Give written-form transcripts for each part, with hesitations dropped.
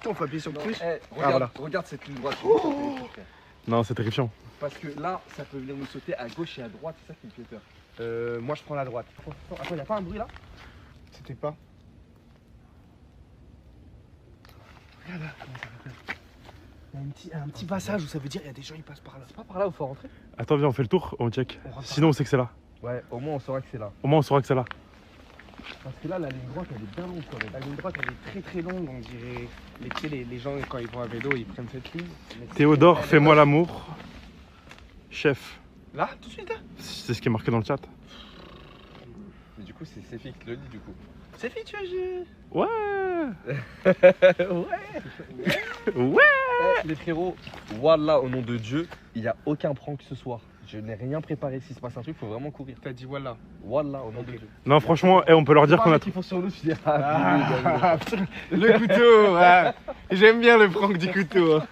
Attends, faut appuyer sur le push. Regarde cette ligne droite. Non, c'est terrifiant. Parce que là, ça peut venir nous sauter à gauche et à droite, c'est ça qui me fait peur. Moi je prends la droite. Attends, y'a pas un bruit là? C'était pas. Regarde là, comment ça fait peur. Il y a un petit passage où ça veut dire il y a des gens qui passent par là. C'est pas par là où faut rentrer? Attends, viens, on fait le tour, on check. On rentre Sinon, on sait que c'est là. Ouais, au moins on saura que c'est là. Au moins, on saura que c'est là. Parce que là, la ligne droite, elle est bien longue quand même. La ligne droite elle est très très longue, on dirait. Les gens quand ils vont à vélo ils prennent cette ligne. Théodore, fais-moi l'amour. Chef. Là, tout de suite là. C'est ce qui est marqué dans le chat. Mais du coup, c'est Sefi qui le dit du coup. C'est fait, tu as Ouais. Ouais. Les frérots, Wallah, au nom de Dieu, il n'y a aucun prank ce soir. Je n'ai rien préparé. S'il se passe un truc, faut vraiment courir. T'as dit voilà. Wallah, au nom de Dieu. Non, franchement, on peut leur dire qu'on a. Qu'ils font sur nous, tu dis Le couteau, ouais. J'aime bien le prank du couteau. Hein.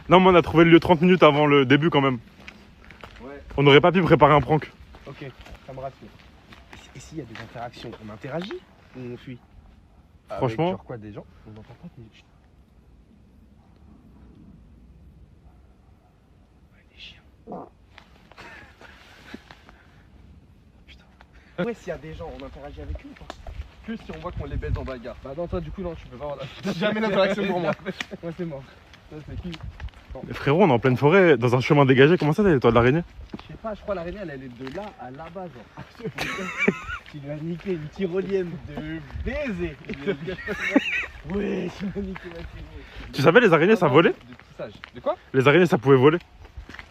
Non, mais on a trouvé le lieu 30 minutes avant le début quand même. Ouais. On n'aurait pas pu préparer un prank. Ok, ça me rassure. Et s'il y a des interactions, on interagit ou on fuit? Franchement. Avec genre quoi, des gens? On n'entend pas des... Ouais, des chiens. Putain. Ouais, s'il y a des gens, on interagit avec eux ou pas? Que si on voit qu'on les baise en bagarre. Bah non, toi du coup, non, tu peux pas avoir la... Jamais d'interaction pour moi. Moi, c'est mort. Ça, c'est qui? Mais frérot, on est en pleine forêt, dans un chemin dégagé. Comment ça, t'as les toits de l'araignée? Je sais pas, je crois l'araignée, elle est de là à là-bas, genre. Tu lui as niqué une tyrolienne de baiser. Ouais, tu m'as niqué ma tyrolienne. Tu savais, les araignées, ça volait? De tissage. De quoi? Les araignées, ça pouvait voler.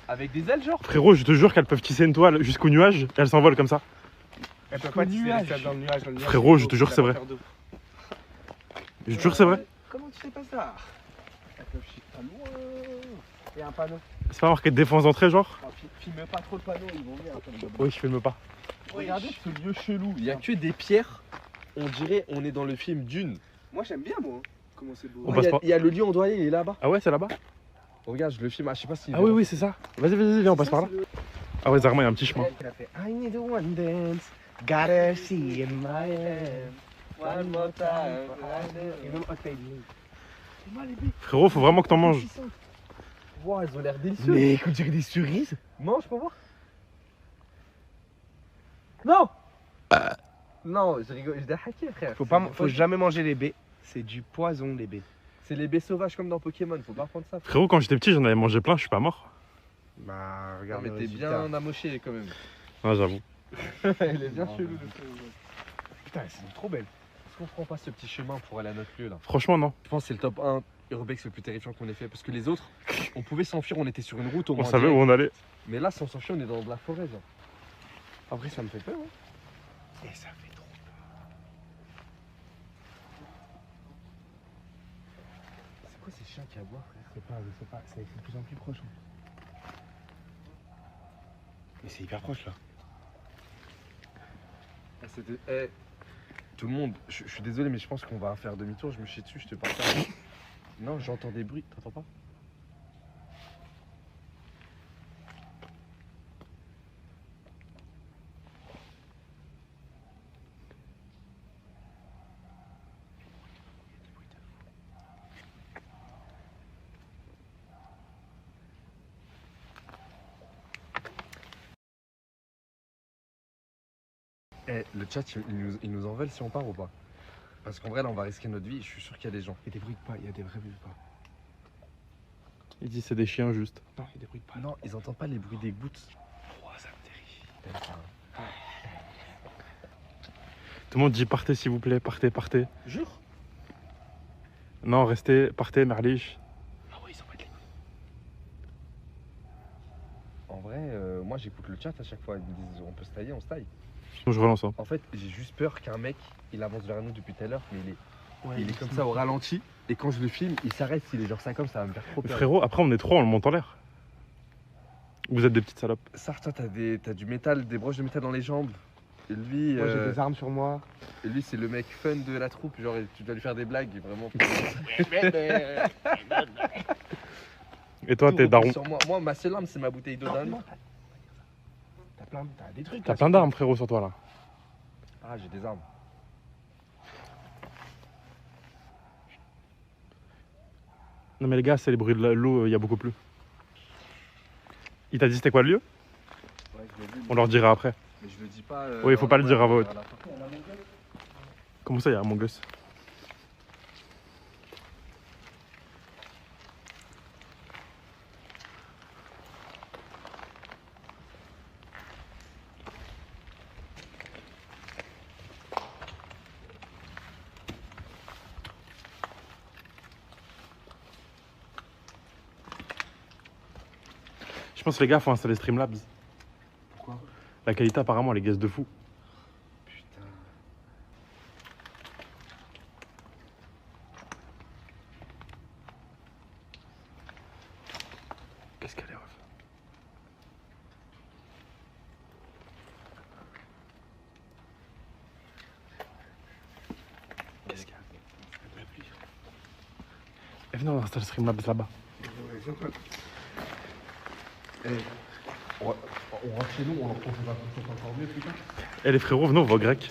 Avec des ailes, genre? Frérot, je te jure qu'elles peuvent tisser une toile jusqu'au nuage et elles s'envolent comme ça. Elle peut pas tisser ça dans le nuage. Frérot, je te jure que c'est vrai. Je te jure que c'est vrai. Comment tu sais pas ça? Elles peuvent chier pas loin. Il y a un panneau. C'est pas marqué défense d'entrée, genre? Ah, filme pas trop le panneau, ils vont venir. Oui, je filme pas. Regardez ce lieu chelou. Il y a que des pierres. On dirait on est dans le film Dune. Moi j'aime bien moi. Comment c'est beau. On passe pas. Il y a le lieu où on doit aller, il est là-bas. Ah ouais, c'est là-bas? Regarde, je le filme. Ah, je sais pas si. Ah oui, oui, c'est ça. Vas-y, vas-y, viens, on passe par là. Ah ouais, Zarma, il y a un petit chemin. Elle a fait I need one dance, gotta see in my hand. One more time. Et même Hot Baby. C'est moi les billes. Frérot, faut vraiment que t'en manges. Wow, elles ont l'air délicieuses. Mais écoute, dirait des cerises. Mange pour voir. Non. Non, je rigole, je hacké, frère. Faut jamais manger les baies. C'est du poison les baies. C'est les baies sauvages comme dans Pokémon, faut pas prendre ça. Frérot, quand j'étais petit, j'en avais mangé plein, je suis pas mort. Bah Non, regarde. mais t'es bien amoché quand même. Ah, j'avoue. Elle est bien Non, chelou. Putain, c'est trop belle. Est-ce qu'on prend pas ce petit chemin pour aller à notre lieu là? Franchement, non. Je pense que c'est le top 1 Urbex le plus terrifiant qu'on ait fait. Parce que les autres, on pouvait s'enfuir, on était sur une route au On moins. savait où on allait. Mais là, si on s'enfuit, on est dans de la forêt. Genre. Après, ça me fait peur. Hein. Et ça fait trop peur. C'est quoi ces chiens qui aboient, frère? Je sais pas, c'est de plus en plus proche. Hein. Mais c'est hyper proche là. Ah, tout le monde, je suis désolé, mais je pense qu'on va faire demi-tour. Je me chie dessus, je te parle pas. Non, j'entends des bruits, t'entends pas? Eh, le chat, il nous envole si on part ou pas? Parce qu'en vrai, là, on va risquer notre vie. Je suis sûr qu'il y a des gens. Il y a des bruits de pas, il y a des vrais bruits de pas. Il dit c'est des chiens juste. Non, il y a des bruits de pas. Non, ils entendent pas les bruits des gouttes. Oh, ça me terrifie. Tout le monde dit partez s'il vous plaît, partez, partez. Jure? Non, restez, partez, Merlich. Ah ouais, ils en battent les couilles. En vrai, moi, j'écoute le chat à chaque fois. Ils me disent on peut se tailler, on se taille. Sinon, je relance. Hein. En fait, j'ai juste peur qu'un mec, il avance vers nous depuis tout à l'heure, mais Ouais, il est comme ça au ralenti. Et quand je le filme, il s'arrête. S'il est genre ça comme ça va me faire trop Mais peur. frérot, après on est trois, on le monte en l'air. Vous êtes des petites salopes. Sartre, toi, t'as du métal, des broches de métal dans les jambes. Et lui, Moi j'ai des armes sur moi. et lui c'est le mec fun de la troupe. Genre, tu dois lui faire des blagues, vraiment. Et toi, Tout t'es repose daron. sur moi, ma seule arme, c'est ma bouteille d'eau d'un litre. T'as des trucs. T'as là, plein sur d'armes, frérot, sur toi là. Ah, j'ai des armes. Non mais les gars, c'est les bruits de l'eau, il y a beaucoup plus. Il t'a dit c'était quoi le lieu? Ouais, je l'ai vu. On leur dira après. Mais je le dis pas. Oui, faut pas le dire à voix haute. la fin. Comment ça, il y a un Mongus? Je pense que les gars, faut installer Streamlabs. Pourquoi? La qualité, apparemment, elle est gaze de fou. Putain. Qu'est-ce qu'elle est, ref? Qu'est-ce qu'il y a? Eh, venez, on installe Streamlabs là-bas. On rentre chez nous, on va encore mieux, putain. Eh les frérots, venez, on va au grec.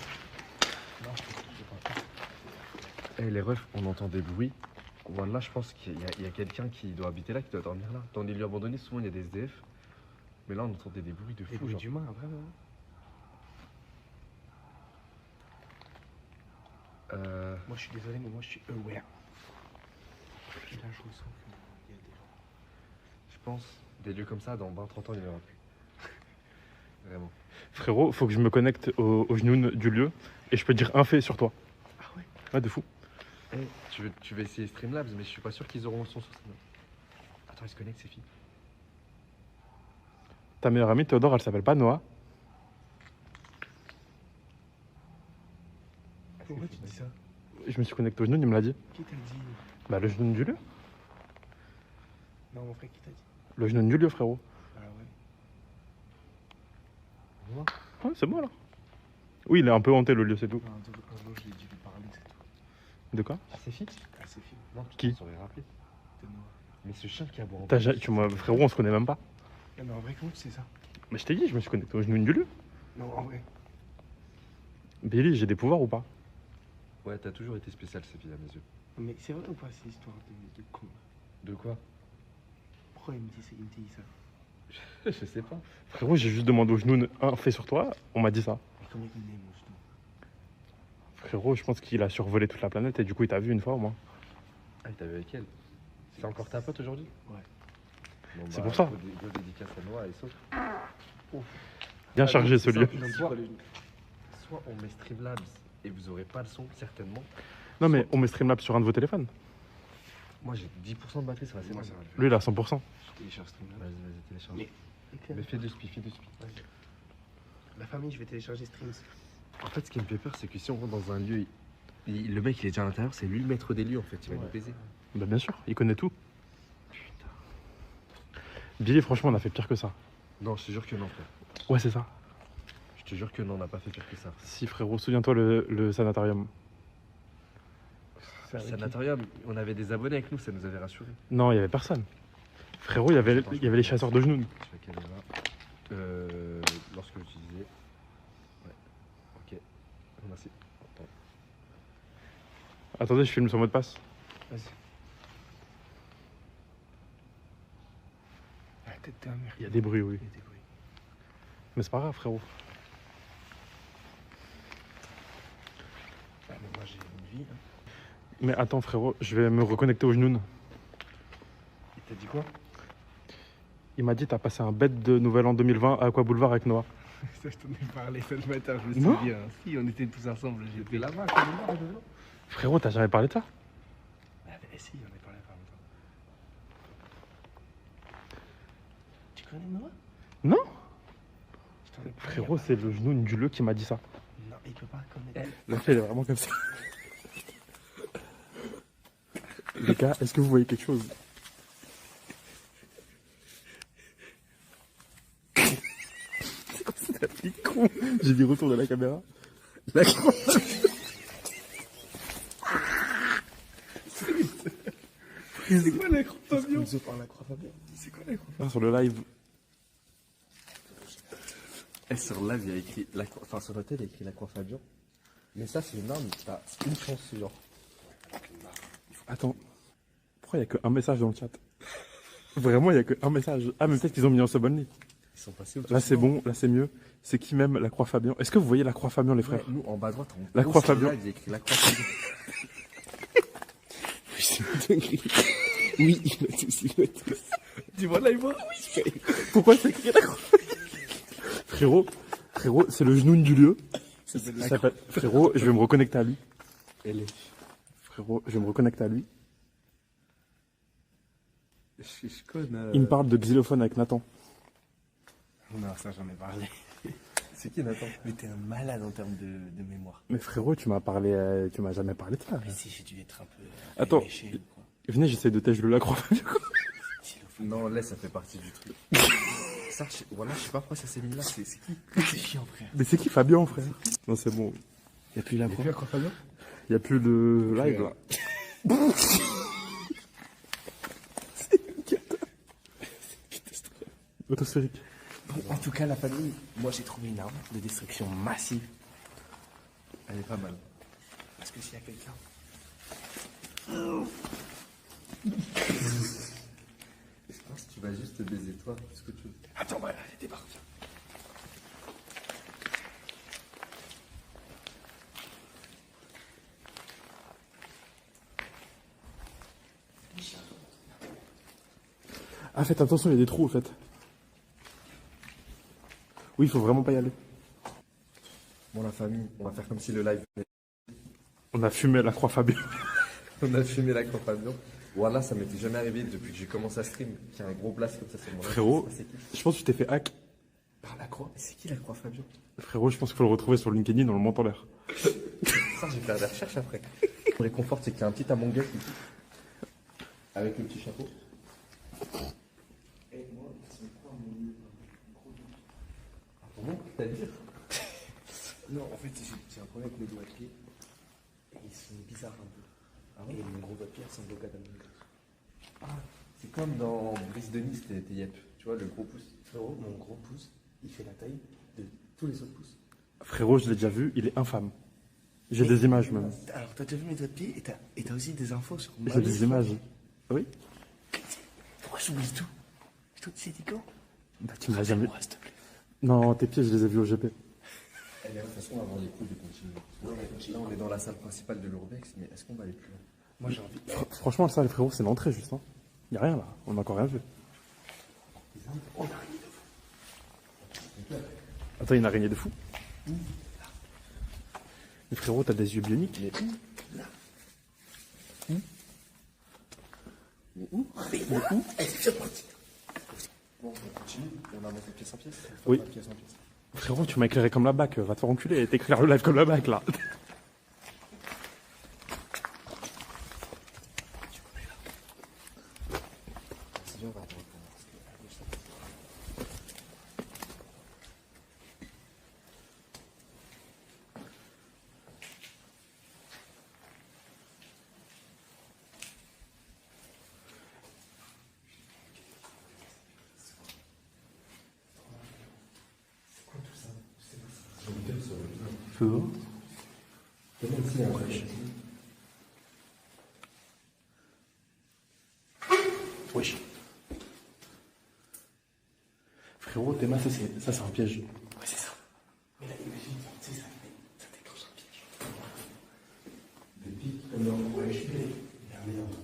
Eh les refs, on entend des bruits. Voilà, je pense qu'il y a quelqu'un qui doit habiter là, qui doit dormir là. Dans les lieux abandonnés, souvent il y a des SDF. Mais là, on entendait des bruits de fou. Des bruits genre. d'humains, vraiment. Moi, je suis désolé, mais moi, je suis aware. Et là, je ressens qu'il y a des gens. Je pense, des lieux comme ça, dans 20-30 ans, il n'y en aura plus. Vraiment. Frérot, faut que je me connecte au genou du lieu et je peux te dire un fait sur toi. Ah ouais? Ouais, de fou. Eh, tu veux essayer Streamlabs, mais je suis pas sûr qu'ils auront le son sur Streamlabs. Attends, ils se connectent, c'est fini. Ta meilleure amie, Théodore, elle s'appelle pas Noah? Pourquoi tu dis ça? Je me suis connecté au genou, il me l'a dit. Qui t'a dit? Bah, le genou du lieu. Non, mon frère, qui t'a dit? Le genou du lieu, frérot. Ah ouais. Moi Ouais, c'est moi là. Oui, il est un peu hanté le lieu, c'est tout. Non, un jour, je l'ai dû lui parler, c'est tout. De quoi? C'est fixe. Ah, c'est fini. Non, Qui? tu t'en serais rappelé. De Noah. Mais ce chien qui aboie en T'as bas, tu m'as- Frérot, on se connaît même pas. Non, mais en vrai, comment tu sais ça? Mais je t'ai dit, je me suis connecté au genou du lieu. Non, en vrai. Billy, j'ai des pouvoirs ou pas? Ouais, t'as toujours été spécial, ces filles, à mes yeux. Mais c'est vrai ou pas, ces histoires de con? De quoi? Pourquoi il me dit ça? Je sais pas. Frérot, j'ai juste demandé au genou un fait sur toi, on m'a dit ça. Mais comment il est, mon genou? Frérot, je pense qu'il a survolé toute la planète et du coup, il t'a vu une fois au moins. Ah, il t'a vu avec elle? C'est encore ta pote aujourd'hui? Ouais. Bon, C'est pour ça. Go dédicace à Noah et sauf. Bien Ah, chargé donc, ce c'est lieu. ça, il en dit quoi, le genou? Soit on met Streamlabs et vous aurez pas le son, certainement. Non, mais on met Streamlabs sur un de vos téléphones. Moi j'ai 10% de batterie, ça va c'est Moi, bon. ça va le faire. Lui, il a 100%. Je télécharge Streamlabs. Vas-y, télécharge. Mais- Mais fais de speed, fais de speed. Vas-y. La famille, je vais télécharger Streams. En fait, ce qui me fait peur, c'est que si on rentre dans un lieu, le mec il est déjà à l'intérieur, c'est lui le maître des lieux en fait, il va nous baiser. Bah, bien sûr, il connaît tout. Billy, franchement, on a fait pire que ça. Non, je te jure que non, frère. Ouais, c'est ça. Je te jure que non, on n'a pas fait pire que ça. Si, frérot, souviens-toi le sanatorium. Le sanatorium, on avait des abonnés avec nous, ça nous avait rassurés. Non, il y avait personne. Frérot, il y avait les chasseurs de genoux. Je sais qu'elle est là. Lorsque j'utilisais. Ouais. Ok. Merci. Attends. Attendez, je filme son mot de passe. Vas-y. La tête de ta mère. Il y a des bruits, oui. Il y a des bruits. Mais c'est pas grave, frérot. Ah, mais moi, j'ai une vie. Hein. Mais attends, frérot, je vais me reconnecter au genou. Il t'a dit quoi? Il m'a dit, t'as passé un bête de Nouvel An 2020 à Aqua Boulevard avec Noah. Ça, je t'en ai parlé ce matin, je me Non. souviens. Si, on était tous ensemble. J'étais là-bas, comme là, dedans. Frérot, t'as jamais parlé de ça? Ah, mais si, on est parlé par longtemps. Tu connais Noah? Non. Je t'en ai parlé. Frérot, c'est le genou du lieu qui m'a dit ça. Non, il peut pas connaître. La fait, elle est vraiment comme ça. Les gars, est-ce que vous voyez quelque chose? C'est un petit con. J'ai dit retour de la caméra. La con. C'est quoi la croix Fabien? C'est quoi la croix Fabien? C'est quoi la croix? Ah, sur le live. Et sur là, il y a écrit. Enfin, sur l'hôtel, il y a écrit la croix Fabien. Mais ça, c'est une arme, t'as une chance, genre. Attends. Pourquoi il n'y a qu'un message dans le chat? Vraiment, il n'y a qu'un message. Ah, mais peut-être qu'ils ont mis en subonly. Ils sont passés au Là, c'est bon, là, c'est mieux. C'est qui même la croix Fabian? Est-ce que vous voyez la croix Fabian, les frères? Nous, en bas à droite, La croix Fabian. Il y a écrit la croix Fabian. Oui, il m'a tous. Dis-moi là, il voit. Oui. Pourquoi c'est écrit la croix? Frérot, c'est le genou du lieu. Frérot, je vais me reconnecter à lui. Frérot, je vais me reconnecter à lui. Je connais. Il me parle de xylophone avec Nathan. Non, ça j'en ai parlé. C'est qui Nathan? Mais t'es un malade en termes de mémoire. Mais frérot, tu m'as jamais parlé de ça. Mais si, j'ai dû être un peu. Attends. léché, quoi. Venez, j'essaie de tâcher le la croix Fabian. Non, là, ça fait partie du truc. Ça, voilà, je sais pas pourquoi ça s'est mis là. C'est qui? C'est chiant, frère. Mais c'est qui Fabian, frère? Non, c'est bon. Y'a plus la Il y a croix. plus la croix Fabian? Il n'y a plus de live là. Autosphérique. Bon, en tout cas, la famille, moi j'ai trouvé une arme de destruction massive. Elle est pas mal. Parce que s'il y a quelqu'un. Je pense que tu vas juste te baiser toi. Qu'est-ce que tu veux? Attends, voilà, elle débarque. Ah, faites attention, il y a des trous, au fait. Oui, il faut vraiment pas y aller. Bon, la famille, on va faire comme si le live. On a fumé la croix Fabian. On a filmé la croix Fabian. Voilà, ça m'était jamais arrivé depuis que j'ai commencé à stream. Qu'il y a un gros blast comme ça, c'est mon live. Frérot, C'est qui? je pense que tu t'es fait hack. Par la croix. Mais c'est qui la croix Fabian? Frérot, je pense qu'il faut le retrouver sur LinkedIn dans le montant l'air. Ça, j'ai fait des recherches après. Le réconfort, c'est qu'il y a un petit Among Us ici. Avec le petit chapeau. Et moi, c'est quoi mon gros doute? Ah, bon, c'est-à-dire? Non, en fait, j'ai un problème avec mes doigts de pied. Et ils sont bizarres un peu. Ah ouais? Et mon gros doigt de pied ressemble au gars d'Among Us. Ah, c'est comme dans Brice de Nice, t'es yep. Tu vois, le gros pouce. Frérot, mon gros pouce, il fait la taille de tous les autres pouces. Frérot, je l'ai déjà vu, il est infâme. J'ai des images même. Alors, t'as déjà vu mes doigts de pied et t'as aussi des infos sur moi. J'ai des images. Oui? Pourquoi j'oublie tout? Je te dis, quand? Bah, tu me l'as jamais. Rappelle-moi, s'il te plaît. Non, tes pieds, je les ai vus au GP. Eh bien, de toute façon, on va avoir les coups de continuer. Là, on est dans la salle principale de l'Urbex, mais est-ce qu'on va aller plus loin? Moi, j'ai envie. Franchement, ça, les frérots, c'est l'entrée juste. Hein. Y a rien là, on n'a encore rien vu. On a rien de fou. Attends, une araignée de fou. Mais frérot, t'as des yeux bioniques. Mais où? Elle est déjà partie. bon, on continue, on avance de pièce en pièce. Oui. Pas de pièce en pièce. Frérot, tu m'as éclairé comme la bac, va te faire enculer, t'éclaires le live comme la bac là. C'est bien, on va attendre. Wesh. Frérot, tes mains, ça c'est un piège. Ouais, c'est ça. Mais là, imagine, tu sais, ça déclenche un piège. Des pics, non, ouais, je suis là. Merde.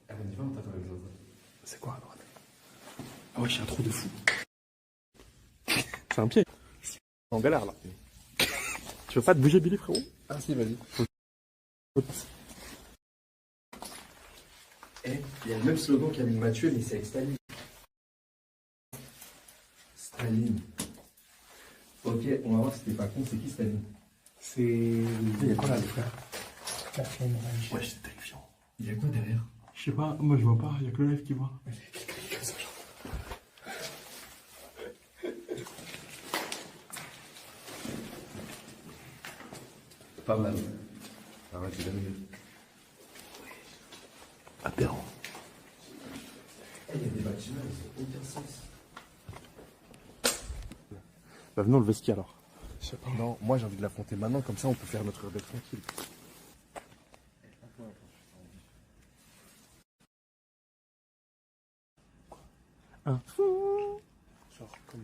Ah, on y va, on t'attend avec Zaza. C'est quoi à droite? Ah ouais, j'ai un trou de fou. C'est un piège. En galère là. Tu veux pas te bouger, Billy, frérot? Ah, si, vas-y. Eh, il y a le même slogan qu'a mis Mathieu, mais c'est avec Staline. Staline. Ok, on va voir si t'es pas con, c'est qui Staline? C'est. Il y a quoi là, les frères? Quatrième Reich. Ouais, c'est terrifiant. Il y a quoi derrière? Je sais pas, moi je vois pas, y a que le live qui voit. Pas mal. Arrête, j'ai jamais vu. Aberrant. Eh, il y a des bâtiments, ils ont aucun sens. Bah venons le vesquy alors. Je sais pas. Non, moi j'ai envie de l'affronter maintenant, comme ça on peut faire notre urbex tranquille. Un. Genre, comment?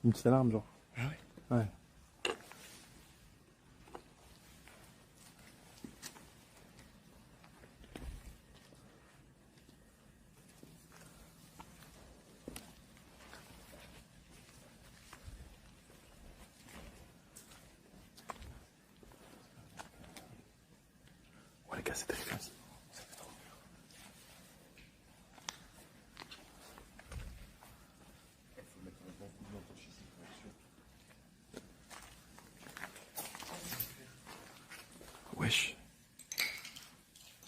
Une petite alarme, genre. Ah ouais? Ouais. Ouais, les gars, c'est terrifiant. Ça fait trop peur. Wesh.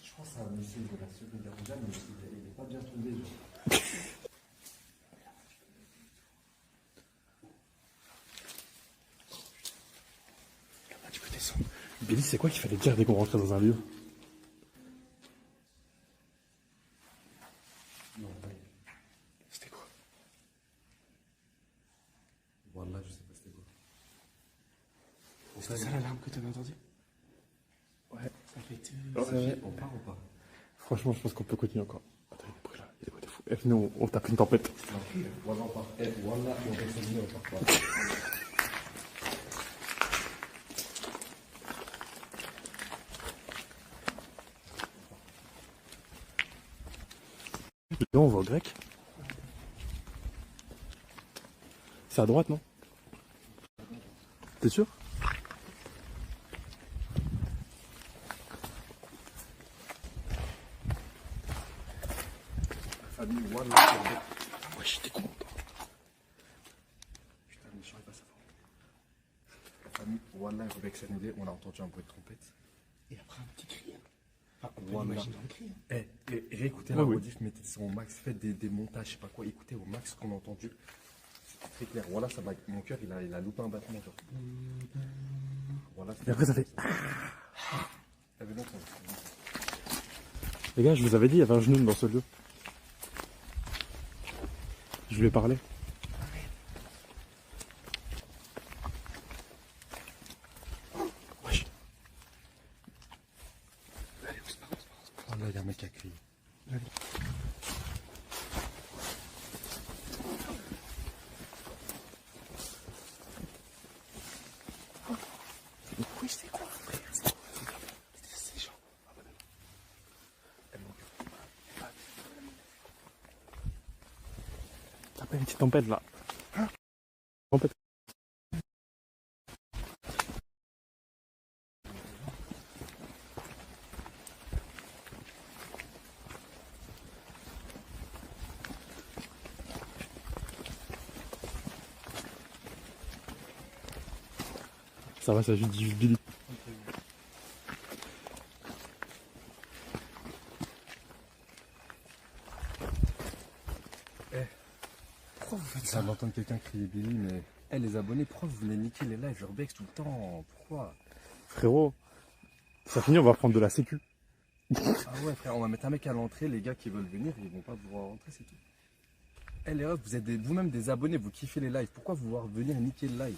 Je pense que c'est un missile de la Seconde Guerre mondiale, mais il est pas bien tombé, genre. Ah, tu peux descendre. Billy, c'est quoi qu'il fallait dire dès qu'on rentrait dans un lieu? Non, ouais. C'était quoi? Voilà, je sais pas c'était quoi. C'était ça l'alarme que t'avais entendue? Ouais. Ça fait tout. Ouais, on part ou pas? Franchement, je pense qu'on peut continuer encore. Attends, il y a des bruits là, il y a des bruits de fou. Eh, venez, on tape une tempête. Voilà, on part. Voilà, on reste aligné, on part pas. Là, on va au grec. C'est à droite, non? T'es sûr? Famille, voilà. Ouais, j'étais content. Putain, le méchant, il passe avant. La famille, voilà, Rebex ND, on a entendu un bruit de trompette. Et après un petit cri. Enfin, on peut Voilà. imaginer un cri. Et réécoutez Ouais, la oui. rediff, mettez ça au max, faites des montages, je sais pas quoi, écoutez au max ce qu'on a entendu. C'est très clair. Voilà, ça m'a, mon cœur, il a loupé un battement, genre. Voilà, Et après, ça fait. T'avais longtemps. Les gars, je vous avais dit, il y avait un genou dans ce lieu. Je lui ai parlé. Wesh. Allez, on se barre, on se barre, on se barre. Oh là, il y a un mec qui a crié. Allez. Oui, c'était quoi, frère? C'était ces gens. T'as pas une petite tempête là? Tempête. Ça va, ça juste dit juste Billy. Pourquoi vous faites Ça ça? va entendre quelqu'un crier Billy, mais. Eh, les abonnés, pourquoi vous venez niquer les lives Urbex tout le temps? Pourquoi? Frérot, ça finit, on va prendre de la sécu. Ah ouais, frère, on va mettre un mec à l'entrée, les gars qui veulent venir, ils vont pas pouvoir rentrer, c'est tout. Eh, les refs, vous êtes vous-même des abonnés, vous kiffez les lives, pourquoi vouloir venir niquer le live?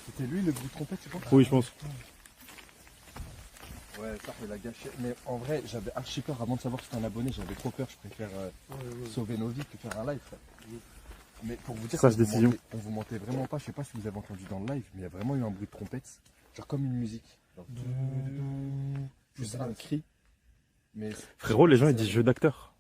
C'était lui le bruit de trompette, tu penses? Oui, je pense. Ouais, ça, il a gâché. Mais en vrai, j'avais archi peur avant de savoir que c'était un abonné, j'avais trop peur, je préfère sauver nos vies que faire un live, frère. Mais pour vous dire, Sage qu'on vous décision. mentait- on vous mentait vraiment pas, je sais pas si vous avez entendu dans le live, mais il y a vraiment eu un bruit de trompette, genre comme une musique. Genre, juste un cri. Mais Frérot, les gens ils disent jeu d'acteur.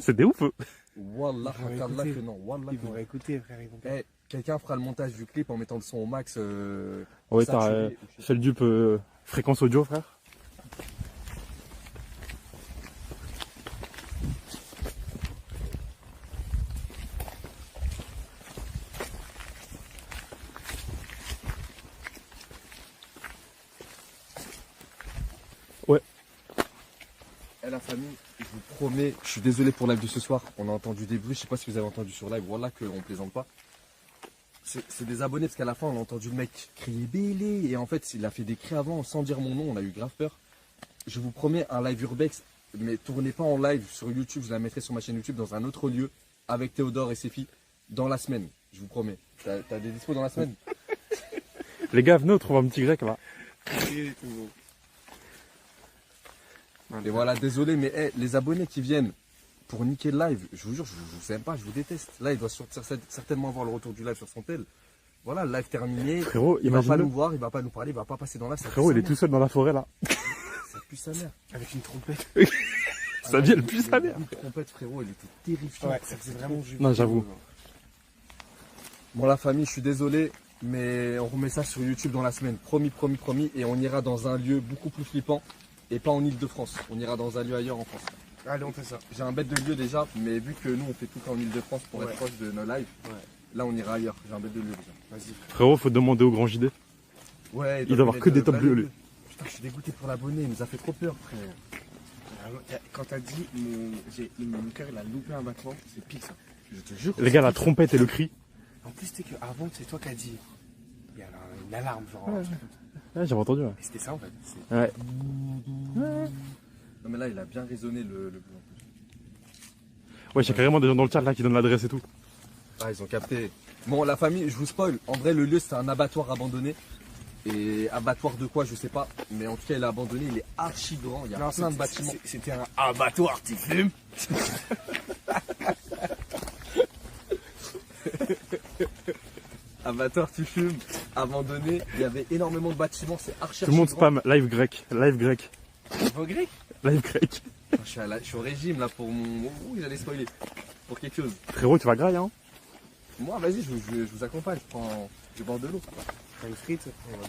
C'est des ouf. Eux. Wallah, Ils vont Wallah écouter. que non, Wallah Ils que vont non. réécouter, frère, ils vont pas. Eh, quelqu'un fera le montage du clip en mettant le son au max. Ouais, saturé, t'as ou je sais fait le dupe fréquence audio, frère. Ouais. Eh la famille, je vous promets, je suis désolé pour le live de ce soir, on a entendu des bruits, je sais pas si vous avez entendu sur live, voilà qu'on plaisante pas. C'est des abonnés parce qu'à la fin on a entendu le mec crier Billy et en fait il a fait des cris avant sans dire mon nom, on a eu grave peur. Je vous promets un live urbex, mais tournez pas en live sur YouTube, je la mettrai sur ma chaîne YouTube dans un autre lieu avec Théodore et ses filles dans la semaine, je vous promets. T'as des dispos dans la semaine? Les gars, venez, on trouve un petit grec là. Et voilà, désolé, mais les abonnés qui viennent pour niquer le live. Je vous jure, je vous aime pas, je vous déteste. Là, il doit certainement avoir le retour du live sur son tel. Voilà, le live terminé. Frérot, il va pas imagine-le. nous voir, il va pas nous parler, il va pas passer dans la salle. Frérot, il est tout seul dans la forêt là. Ça pue sa mère. Avec une trompette. Sa vie, elle pue sa mère. La trompette, frérot, elle était terrifiante. Ouais, ça faisait vraiment Non, j'avoue. Bon, la famille, je suis désolé, mais on remet ça sur YouTube dans la semaine. Promis, promis, promis. Et on ira dans un lieu beaucoup plus flippant. Et pas en Ile-de-France. On ira dans un lieu ailleurs en France. Allez, on fait ça. J'ai un bête de lieu déjà, mais vu que nous, on fait tout en Ile-de-France pour Ouais. être proche de nos lives, Ouais. là, on ira ailleurs. J'ai un bête de lieu déjà. Vas-y. Frérot, faut demander au grand JD. Ouais, Il doit avoir que des top bleus, lui. Putain, je suis dégoûté pour l'abonné, il nous a fait trop peur, frère. Quand t'as dit, mon cœur il a loupé un battement, c'est pire ça. Je te jure. Les gars, la trompette et le cri. En plus, tu sais qu'avant, c'est toi qui as dit, il y a une alarme, genre. Ouais. Ouais, j'avais entendu. Ouais. Et c'était ça en fait. C'est- Ouais. Non, mais là, il a bien résonné le bruit. Ouais, j'ai carrément des gens dans le chat là qui donnent l'adresse et tout. Ah, ils ont capté. Bon, la famille, je vous spoil. En vrai, le lieu, c'est un abattoir abandonné. Et abattoir de quoi, je sais pas. Mais en tout cas, il est abandonné. Il est archi grand. Il y a plein de c'était- bâtiments. C'était un abattoir, tu fumes. Abattoir, tu fumes. Abandonné. Il y avait énormément de bâtiments. C'est archi Tout le monde grand. spam. Live grec. Live grec. Vos grec. Live grec. Je suis au régime là pour mon. Ouh, j'allais spoiler. Pour quelque chose. Frérot, tu vas grailler, hein. Moi, vas-y, je vous accompagne. Je bord de l'eau. T'as une frite.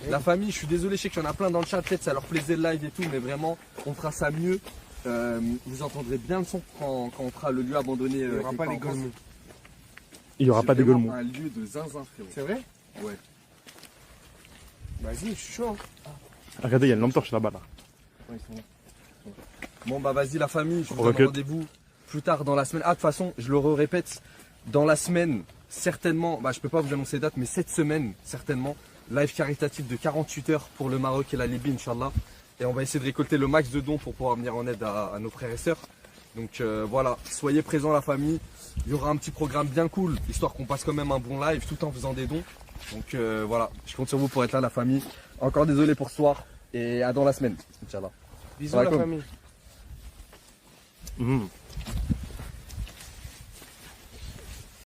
La famille, je suis désolé, je sais qu'il y en a plein dans le chat, peut-être ça leur plaisait le live et tout, mais vraiment, on fera ça mieux. Vous entendrez bien le son quand on fera le lieu abandonné. Il n'y aura quelque pas part les en France. golemons. Il y aura C'est pas vraiment d'égolement. un lieu de zinzin, frérot. C'est vrai? Ouais. Vas-y, je suis chaud. hein. Regardez, il y a une lampe torche là-bas là. Ouais, ils sont là. Bon, bah vas-y, la famille, je vous On donne recule. rendez-vous plus tard dans la semaine. Ah, de toute façon, je le répète, dans la semaine, certainement, bah je peux pas vous annoncer date, mais cette semaine, certainement, live caritatif de 48 heures pour le Maroc et la Libye, Inch'Allah. Et on va essayer de récolter le max de dons pour pouvoir venir en aide à nos frères et sœurs. Donc voilà, soyez présents la famille. Il y aura un petit programme bien cool, histoire qu'on passe quand même un bon live tout en faisant des dons. Donc voilà, je compte sur vous pour être là la famille. Encore désolé pour ce soir et à dans la semaine, Inch'Allah. Bisous la Alaikum. famille. Mhm.